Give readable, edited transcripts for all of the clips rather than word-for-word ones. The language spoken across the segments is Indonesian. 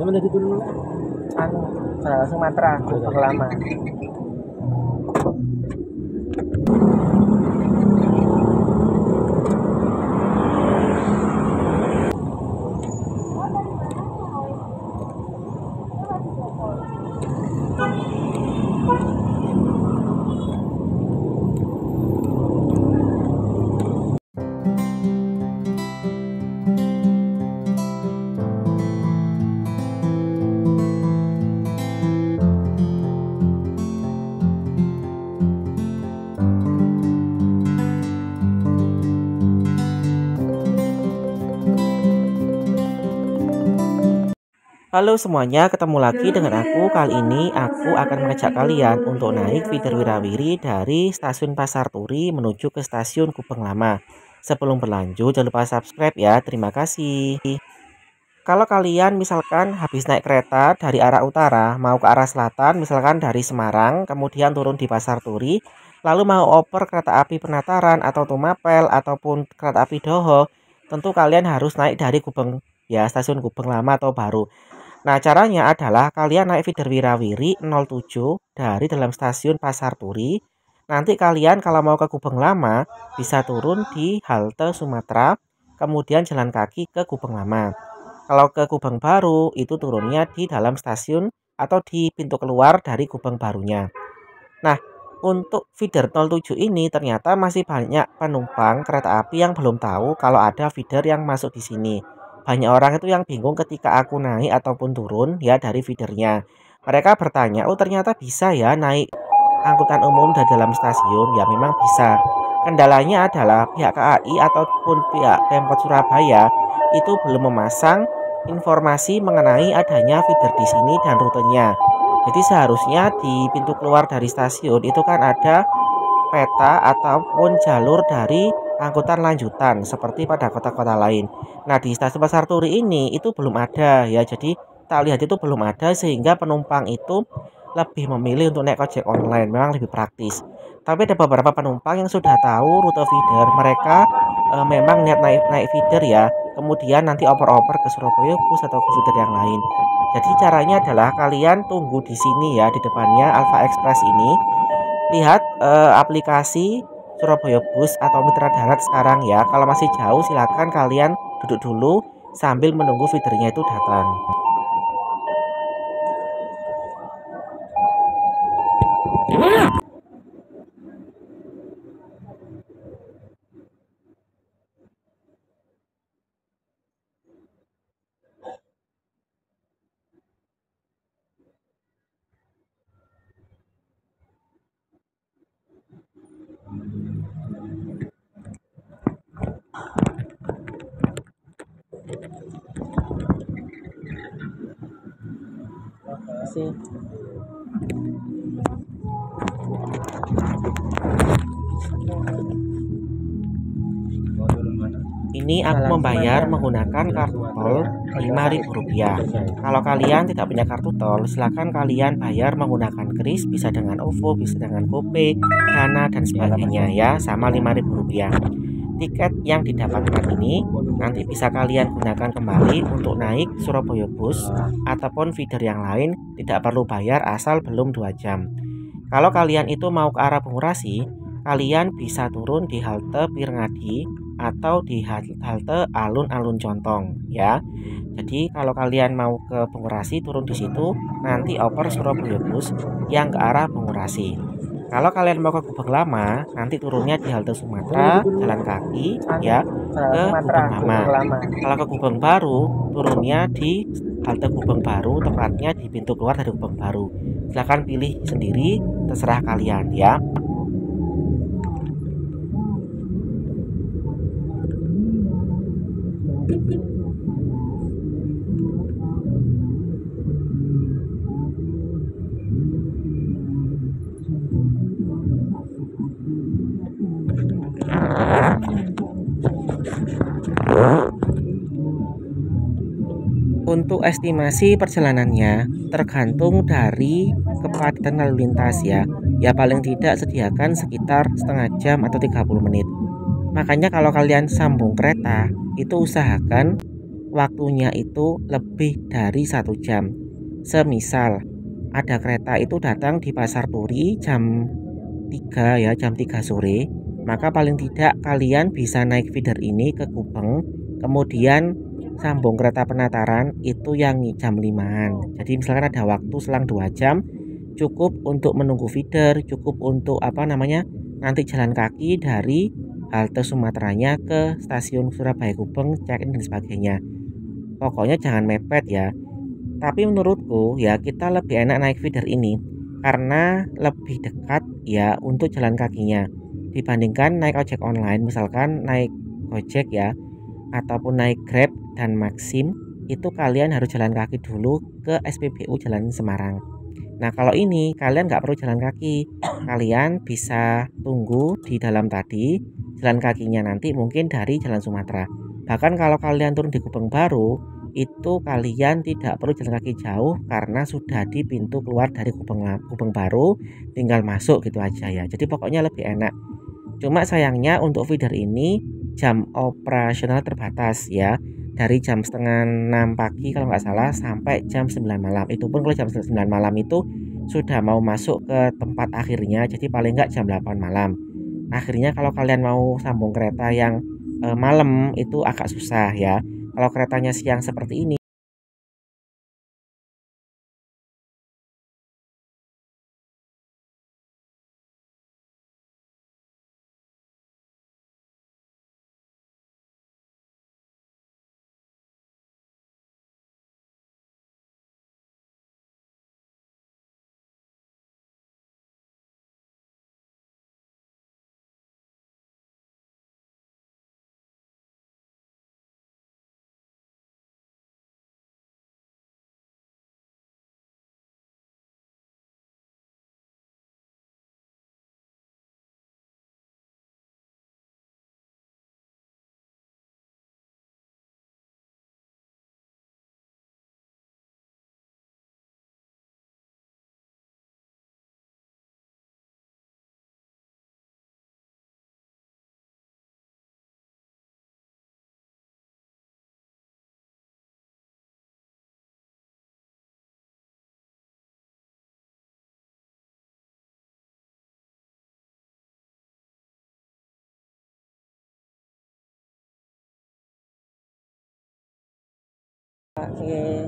Cuman tadi dulu anu Sumatera Gubeng Lama. Halo semuanya, ketemu lagi dengan aku. Kali ini aku akan mengajak kalian untuk naik feeder Wirawiri dari stasiun Pasar Turi menuju ke stasiun Gubeng Lama. Sebelum berlanjut, jangan lupa subscribe ya. Terima kasih. Kalau kalian misalkan habis naik kereta dari arah utara mau ke arah selatan, misalkan dari Semarang, kemudian turun di Pasar Turi, lalu mau oper kereta api Penataran atau Tumapel ataupun kereta api Doho, tentu kalian harus naik dari Gubeng ya, stasiun Gubeng Lama atau baru. Nah, caranya adalah kalian naik feeder Wirawiri 07 dari dalam stasiun Pasar Turi. Nanti kalian kalau mau ke Gubeng Lama bisa turun di halte Sumatera, kemudian jalan kaki ke Gubeng Lama. Kalau ke Gubeng Baru itu turunnya di dalam stasiun atau di pintu keluar dari Gubeng Barunya. Nah, untuk feeder 07 ini ternyata masih banyak penumpang kereta api yang belum tahu kalau ada feeder yang masuk di sini. Banyak orang itu yang bingung ketika aku naik ataupun turun ya dari feedernya. Mereka bertanya, oh ternyata bisa ya naik angkutan umum dari dalam stasiun. Ya memang bisa. Kendalanya adalah pihak KAI ataupun pihak Pemkot Surabaya itu belum memasang informasi mengenai adanya feeder di sini dan rutenya. Jadi seharusnya di pintu keluar dari stasiun itu kan ada peta ataupun jalur dari angkutan lanjutan seperti pada kota-kota lain. Nah, di stasiun Pasar Turi ini itu belum ada ya. Jadi tak lihat itu belum ada sehingga penumpang itu lebih memilih untuk naik ojek online, memang lebih praktis. Tapi ada beberapa penumpang yang sudah tahu rute feeder, mereka memang niat naik feeder ya. Kemudian nanti oper-oper ke Surabaya Bus atau ke feeder yang lain. Jadi caranya adalah kalian tunggu di sini ya, di depannya Alfa Express ini. Lihat aplikasi Surabaya Bus atau Mitra Darat sekarang ya. Kalau masih jauh silakan kalian duduk dulu sambil menunggu feedernya itu datang. Sih. Ini aku membayar menggunakan kartu tol Rp5.000. Kalau kalian tidak punya kartu tol, silakan kalian bayar menggunakan kris, bisa dengan OVO, bisa dengan GoPay, Dana dan sebagainya ya, sama Rp5.000. Tiket yang didapatkan ini nanti bisa kalian gunakan kembali untuk naik Surabaya Bus ataupun feeder yang lain, tidak perlu bayar asal belum 2 jam. Kalau kalian itu mau ke arah Bungurasi, kalian bisa turun di halte Pirngadi atau di halte Alun-Alun Contong ya. Jadi kalau kalian mau ke Bungurasi turun di situ, nanti oper Surabaya Bus yang ke arah Bungurasi. Kalau kalian mau ke Gubeng Lama, nanti turunnya di halte Sumatera, jalan kaki ya ke Gubeng Lama. Kalau ke Gubeng Baru, turunnya di halte Gubeng Baru, tepatnya di pintu keluar dari Gubeng Baru. Silahkan pilih sendiri, terserah kalian ya. Untuk estimasi perjalanannya tergantung dari kepadatan lalu lintas ya. Ya paling tidak sediakan sekitar setengah jam atau 30 menit. Makanya kalau kalian sambung kereta itu usahakan waktunya itu lebih dari 1 jam. Semisal ada kereta itu datang di Pasar Turi jam 3 ya, jam 3 sore, maka paling tidak kalian bisa naik feeder ini ke Gubeng, kemudian sambung kereta Penataran itu yang jam 5-an. Jadi misalkan ada waktu selang 2 jam, cukup untuk menunggu feeder, cukup untuk nanti jalan kaki dari halte Sumateranya ke stasiun Surabaya Gubeng, check-in dan sebagainya. Pokoknya jangan mepet ya. Tapi menurutku ya kita lebih enak naik feeder ini karena lebih dekat ya untuk jalan kakinya dibandingkan naik ojek online, misalkan naik Gojek ya ataupun naik Grab dan Maxim, itu kalian harus jalan kaki dulu ke SPBU Jalan Semarang. Nah kalau ini kalian nggak perlu jalan kaki, kalian bisa tunggu di dalam tadi, jalan kakinya nanti mungkin dari Jalan Sumatera. Bahkan kalau kalian turun di Gubeng Baru, itu kalian tidak perlu jalan kaki jauh karena sudah di pintu keluar dari Gubeng Baru, tinggal masuk gitu aja ya. Jadi pokoknya lebih enak. Cuma sayangnya untuk feeder ini jam operasional terbatas ya, dari jam setengah 6 pagi kalau nggak salah sampai jam 9 malam. Itu pun kalau jam 9 malam itu sudah mau masuk ke tempat akhirnya, jadi paling nggak jam 8 malam. Akhirnya kalau kalian mau sambung kereta yang malam itu agak susah ya. Kalau keretanya siang seperti ini, Oke.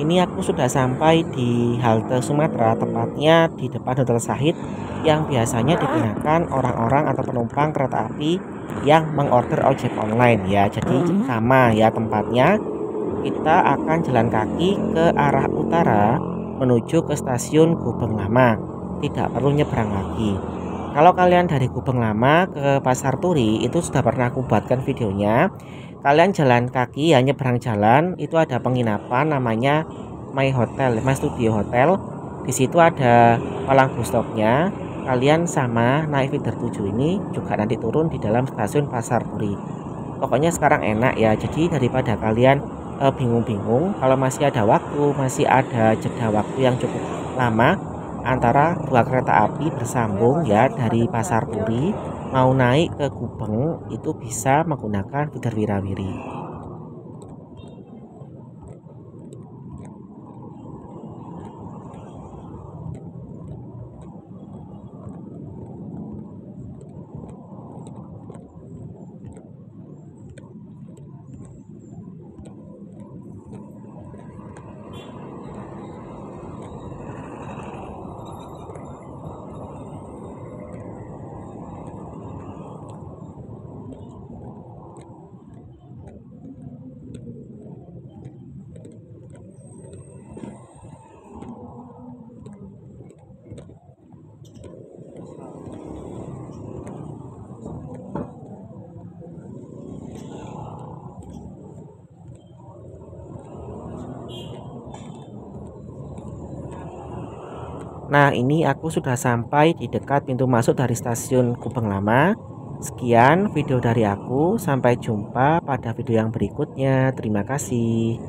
ini aku sudah sampai di halte Sumatera, tepatnya di depan Hotel Sahid yang biasanya digunakan orang-orang atau penumpang kereta api yang mengorder ojek online ya. Jadi sama ya tempatnya. Kita akan jalan kaki ke arah utara menuju ke stasiun Gubeng Lama. Tidak perlu nyebrang lagi. Kalau kalian dari Gubeng Lama ke Pasar Turi itu sudah pernah aku buatkan videonya. Kalian jalan kaki ya, nyebrang jalan itu ada penginapan namanya My Hotel, My Studio Hotel. Di situ ada palang bus stopnya. Kalian sama naik feeder 7 ini juga nanti turun di dalam stasiun Pasar Turi. Pokoknya sekarang enak ya. Jadi daripada kalian bingung-bingung, kalau masih ada waktu, masih ada jeda waktu yang cukup lama antara dua kereta api bersambung ya dari Pasar Turi mau naik ke Gubeng, itu bisa menggunakan feeder Wirawiri. Nah, ini aku sudah sampai di dekat pintu masuk dari stasiun Gubeng Lama. Sekian video dari aku, sampai jumpa pada video yang berikutnya. Terima kasih.